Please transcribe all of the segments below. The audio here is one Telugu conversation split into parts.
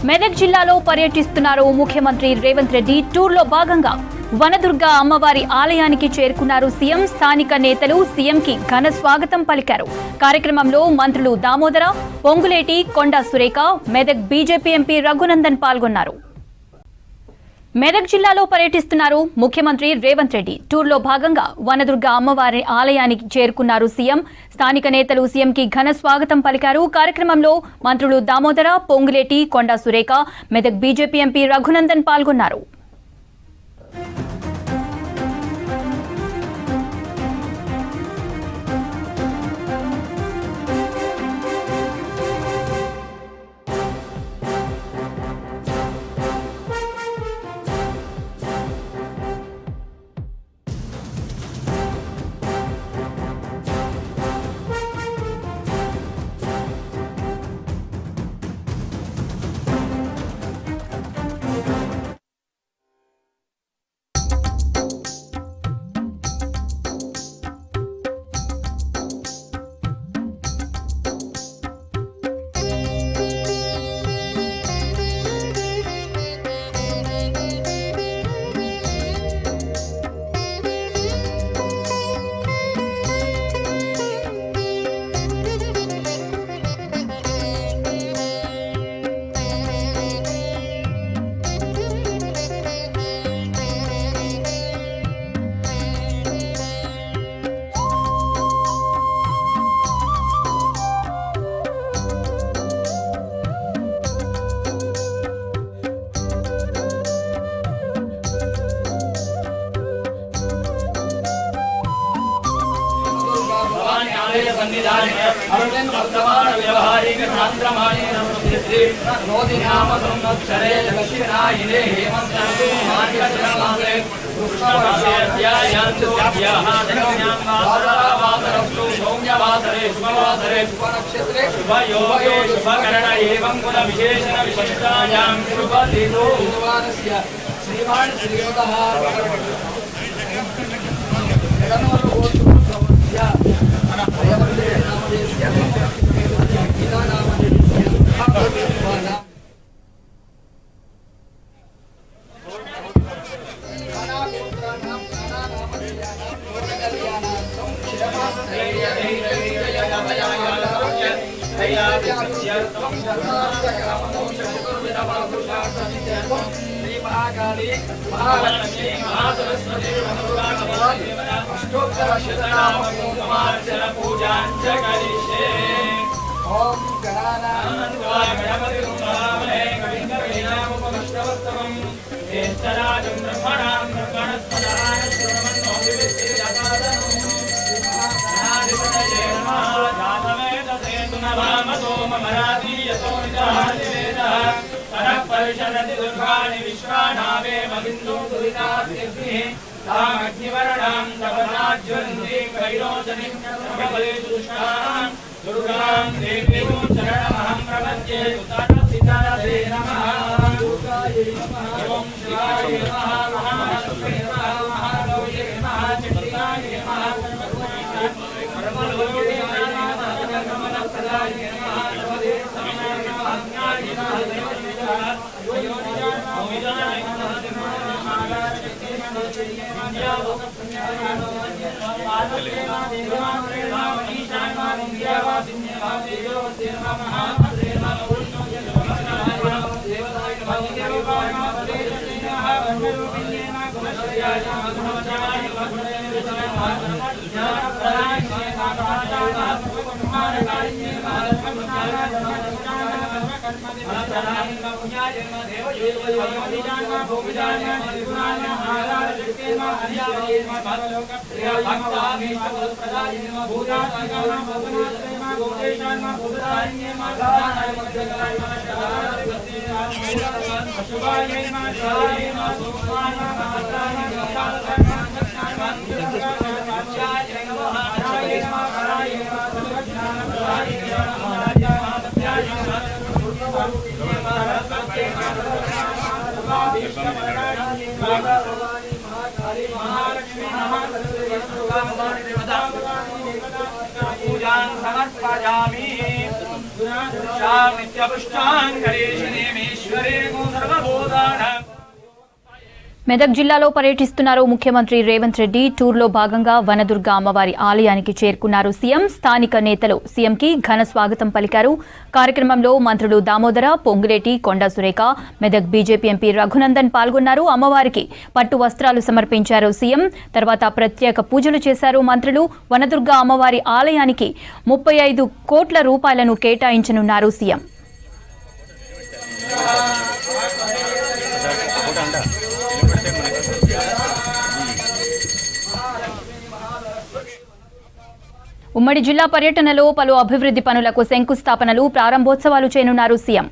మెదక్ జిల్లాలో పర్యటిస్తున్నారు ముఖ్యమంత్రి రేవంత్ రెడ్డి. టూర్లో భాగంగా వనదుర్గ అమ్మవారి ఆలయానికి చేరుకున్నారు సీఎం. స్థానిక నేతలు సీఎంకి ఘన స్వాగతం పలికారు. కార్యక్రమంలో మంత్రులు దామోదర, పొంగులేటి, కొండా సురేఖ, మెదక్ బీజేపీ ఎంపీ రఘునందన్ పాల్గొన్నారు. మెదక్ జిల్లాలో పర్యటిస్తున్నారు ముఖ్యమంత్రి రేవంత్ రెడ్డి. టూర్లో భాగంగా వనదుర్గ అమ్మవారి ఆలయానికి చేరుకున్నారు సీఎం. స్థానిక నేతలు సీఎంకి ఘన స్వాగతం పలికారు. కార్యక్రమంలో మంత్రులు దామోదర, పొంగులేటి, కొండా సురేఖ, మెదక్ బీజేపీ ఎంపీ రఘునందన్ పాల్గొన్నారు. वर्तमान व्यवहारिक शास्त्रमाने नमस्ते नोदि नाम संवत्सरे दक्षिणायने हेमंत ऋतु मार्गशीर्षमासे कृष्णवर्षायां वासरस्तु सौम्यवासरे शुभवासरे शुभनक्षत्रे शुभयोगे शुभकरण एवं गुण विशेषण विशिष्टायां शुभदिनो भगवानस्य श्रीमान श्रीयुतः दुर्गां देवीं शरणमहं प्रपद्ये सुतरसितरसे नमः दुर्गायै नमः ओं शिवाय नमः महालक्ष्मी नमः महागौरी नमः चण्डिकाय नमः परमलोके नमः कमलप्रदाय नमः नमदे समाय नमः अज्ञाय नमः देवदेवः योनिजाय मोहिदाय नमः महागाशक्ति नमः विद्यालोकपुण्याय नमः पादके देवाग्रे मनीषाय पूजां समर्पयामि। మెదక్ జిల్లాలో పర్యటిస్తున్నారు ముఖ్యమంత్రి రేవంత్ రెడ్డి. టూర్లో భాగంగా వనదుర్గ అమ్మవారి ఆలయానికి చేరుకున్నారు సీఎం. స్థానిక నేతలు సీఎంకి ఘన స్వాగతం పలికారు. కార్యక్రమంలో మంత్రులు దామోదర, పొంగులేటి, కొండా సురేఖ, మెదక్ బీజేపీ ఎంపీ రఘునందన్ పాల్గొన్నారు. అమ్మవారికి పట్టు వస్త్రాలు సమర్పించారు సీఎం. తర్వాత ప్రత్యేక పూజలు చేశారు మంత్రులు. వనదుర్గ అమ్మవారి ఆలయానికి 35 కోట్ల రూపాయలను కేటాయించనున్నారు సీఎం. ఉమ్మడి జిల్లా పర్యటనలో పలు అభివృద్ధి పనులకు శంకుస్థాపనలు, ప్రారంభోత్సవాలు చేయనున్నారు సీఎం.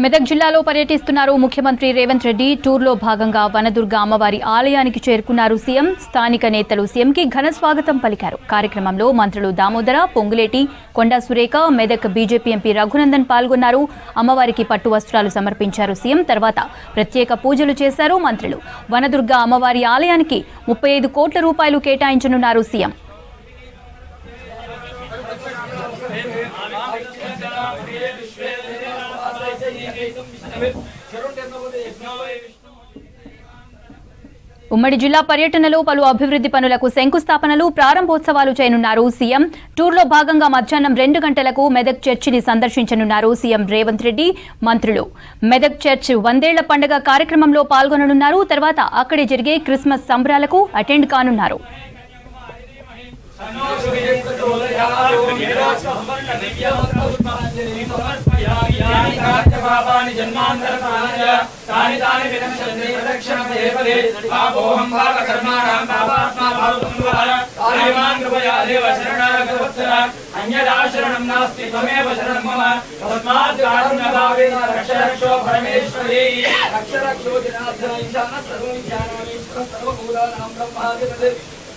మెదక్ జిల్లాలో పర్యటిస్తున్నారు ముఖ్యమంత్రి రేవంత్ రెడ్డి. టూర్లో భాగంగా వనదుర్గ అమ్మవారి ఆలయానికి చేరుకున్నారు సీఎం. స్థానిక నేతలు సీఎంకి ఘన స్వాగతం పలికారు. కార్యక్రమంలో మంత్రులు దామోదర, పొంగులేటి, కొండా సురేఖ, మెదక్ బీజేపీ ఎంపీ రఘునందన్ పాల్గొన్నారు. అమ్మవారికి పట్టు వస్త్రాలు సమర్పించారు సీఎం. తర్వాత ప్రత్యేక పూజలు చేశారు మంత్రులు. వనదుర్గ అమ్మవారి ఆలయానికి 35 కోట్ల రూపాయలు కేటాయించనున్నారు సీఎం. ఉమ్మడి జిల్లా పర్యటనలో పలు అభివృద్ధి పనులకు శంకుస్థాపనలు, ప్రారంభోత్సవాలు చేయనున్నారు సీఎం. టూర్లో భాగంగా మధ్యాహ్నం 2 గంటలకు మెదక్ చర్చిని సందర్శించనున్నారు సీఎం రేవంత్ రెడ్డి. మంత్రులు మెదక్ చర్చ్ 100ఏళ్ల పండుగ కార్యక్రమంలో పాల్గొననున్నారు. తర్వాత అక్కడే జరిగే క్రిస్మస్ సంబరాలకు అటెండ్ కానున్నారు.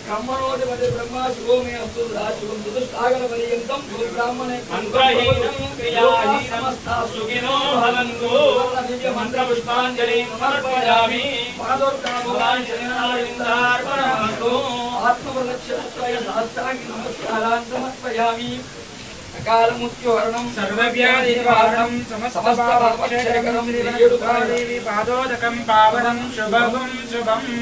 ब्रह्मणोऽधिपति ब्रह्मा शिवो मे अस्तु शिवं चतुष्टागरपर्यन्तं गुरुब्राह्मणे मन्त्रहीनं क्रियाहि समस्ता सुखिनो भवन्तु दिव्यमन्त्रपुष्पाञ्जलिं समर्पयामि मनदुर्गाभुवाञ्जलिनारिन्दार्पणमस्तु आत्मप्रदक्षिणत्रय सहस्राङ्गि नमस्कारान् समर्पयामि अकालमुच्चोरणं सर्वव्याधिनिवारणं समस्तपापक्षयकरं श्रीरेणुकादेवी पादोदकं पावनं शुभं शुभम्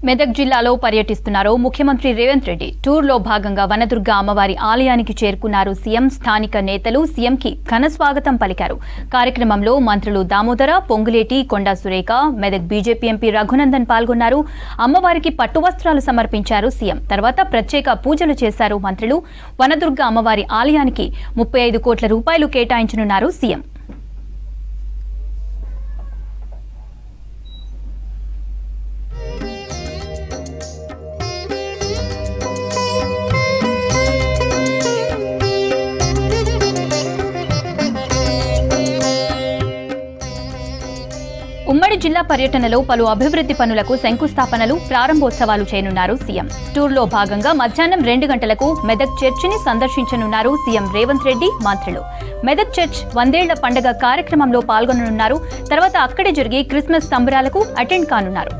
మెదక్ జిల్లాలో పర్యటిస్తున్నారు ముఖ్యమంత్రి రేవంత్ రెడ్డి. టూర్లో భాగంగా వనదుర్గ అమ్మవారి ఆలయానికి చేరుకున్నారు సీఎం. స్థానిక నేతలు సీఎంకి ఘన స్వాగతం పలికారు. కార్యక్రమంలో మంత్రులు దామోదర, పొంగులేటి, కొండా సురేఖ, మెదక్ బీజేపీ ఎంపీ రఘునందన్ పాల్గొన్నారు. అమ్మవారికి పట్టు వస్త్రాలు సమర్పించారు సీఎం. తర్వాత ప్రత్యేక పూజలు చేశారు మంత్రులు. వనదుర్గ అమ్మవారి ఆలయానికి 35 కోట్ల రూపాయలు కేటాయించనున్నారు సీఎం. ఉమ్మడి జిల్లా పర్యటనలో పలు అభివృద్ధి పనులకు శంకుస్థాపనలు, ప్రారంభోత్సవాలు చేయనున్నారు సీఎం. టూర్లో భాగంగా మధ్యాహ్నం 2 గంటలకు మెదక్ చర్చిని సందర్శించనున్నారు సీఎం రేవంత్ రెడ్డి, మంత్రులు. మెదక్ చర్చ్ 100 ఏళ్ల పండుగ కార్యక్రమంలో పాల్గొననున్నారు. తర్వాత అక్కడే జరిగే క్రిస్మస్ సంబరాలకు అటెండ్ కానున్నారు.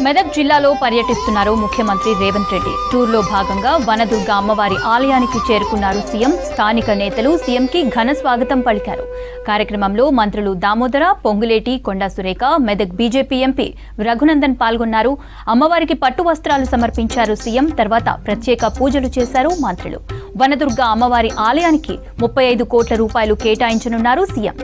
మెదక్ జిల్లాలో పర్యటిస్తున్నారు ముఖ్యమంత్రి రేవంత్ రెడ్డి. టూర్లో భాగంగా వనదుర్గ అమ్మవారి ఆలయానికి చేరుకున్నారు సీఎం. స్థానిక నేతలు సీఎంకి ఘన స్వాగతం పలికారు. కార్యక్రమంలో మంత్రులు దామోదర, పొంగులేటి, కొండా సురేఖ, మెదక్ బీజేపీ ఎంపీ రఘునందన్ పాల్గొన్నారు. అమ్మవారికి పట్టు వస్త్రాలు సమర్పించారు సీఎం. తర్వాత ప్రత్యేక పూజలు చేశారు మంత్రులు. వనదుర్గ అమ్మవారి ఆలయానికి 35 కోట్ల రూపాయలు కేటాయించనున్నారు సీఎం.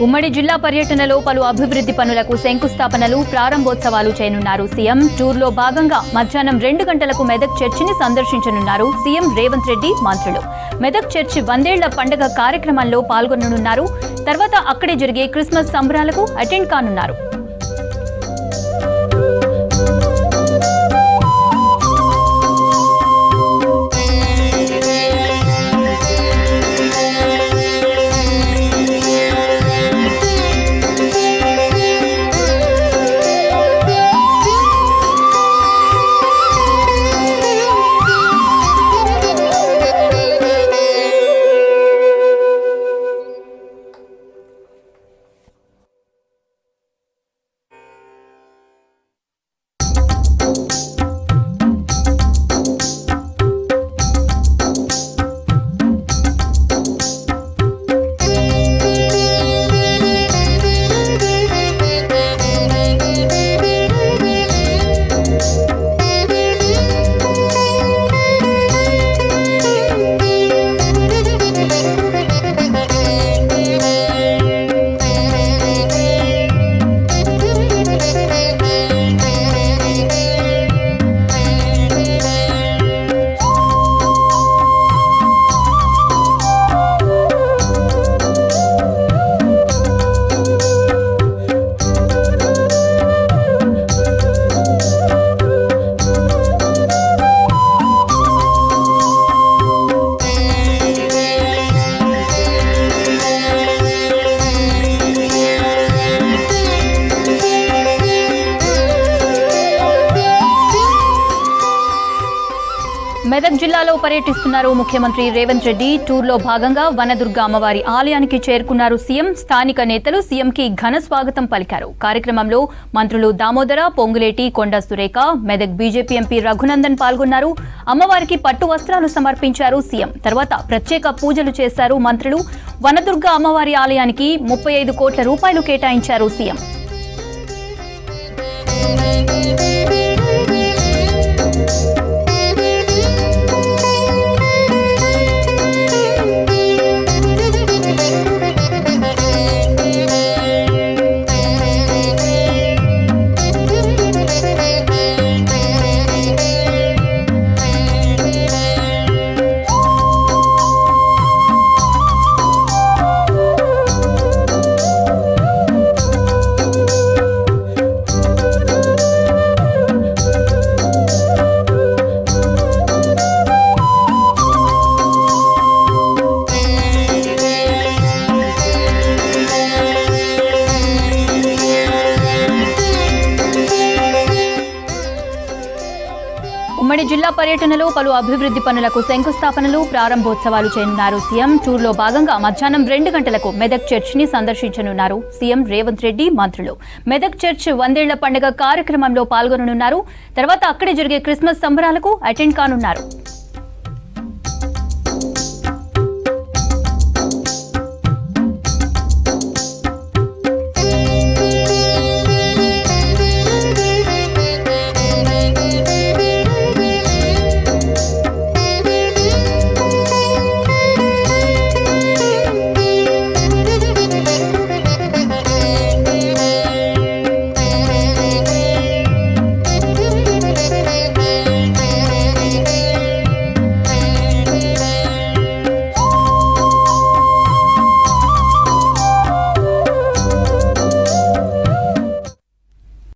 ఉమ్మడి జిల్లా పర్యటనలో పలు అభివృద్ధి పనులకు శంకుస్థాపనలు, ప్రారంభోత్సవాలు చేయనున్నారు సీఎం. టూర్లో భాగంగా మధ్యాహ్నం 2 గంటలకు మెదక్ చర్చిని సందర్శించనున్నారు సీఎం రేవంత్ రెడ్డి, మంత్రులు. మెదక్ చర్చి 100 ఏళ్ల పండుగ కార్యక్రమంలో పాల్గొననున్నారు. తర్వాత అక్కడే జరిగే క్రిస్మస్ సంబరాలకు అటెండ్ కానున్నారు. మెదక్ జిల్లాలో పర్యటిస్తున్నారు ముఖ్యమంత్రి రేవంత్ రెడ్డి. టూర్లో భాగంగా వనదుర్గ అమ్మవారి ఆలయానికి చేరుకున్నారు సీఎం. స్థానిక నేతలు సీఎంకి ఘన స్వాగతం పలికారు. కార్యక్రమంలో మంత్రులు దామోదర, పొంగులేటి, కొండ సురేఖ, మెదక్ బీజేపీ ఎంపీ రఘునందన్ పాల్గొన్నారు. అమ్మవారికి పట్టు వస్త్రాలు సమర్పించారు సీఎం. తర్వాత ప్రత్యేక పూజలు చేశారు మంత్రులు. వనదుర్గ అమ్మవారి ఆలయానికి 35 కోట్ల రూపాయలు కేటాయించారు సీఎం. ఉమ్మడి జిల్లా పర్యటనలో పలు అభివృద్ధి పనులకు శంకుస్థాపనలు, ప్రారంభోత్సవాలు చేయనున్నారు సీఎం. టూర్లో భాగంగా మధ్యాహ్నం 2 గంటలకు మెదక్ చర్చ్ ని సందర్శించనున్నారు సీఎం రేవంత్ రెడ్డి, మంత్రులు. మెదక్ చర్చ్ 100ేళ్ల పండుగ కార్యక్రమంలో పాల్గొననున్నారు. తర్వాత అక్కడే జరిగే క్రిస్మస్ సంబరాలకు అటెండ్ కానున్నారు.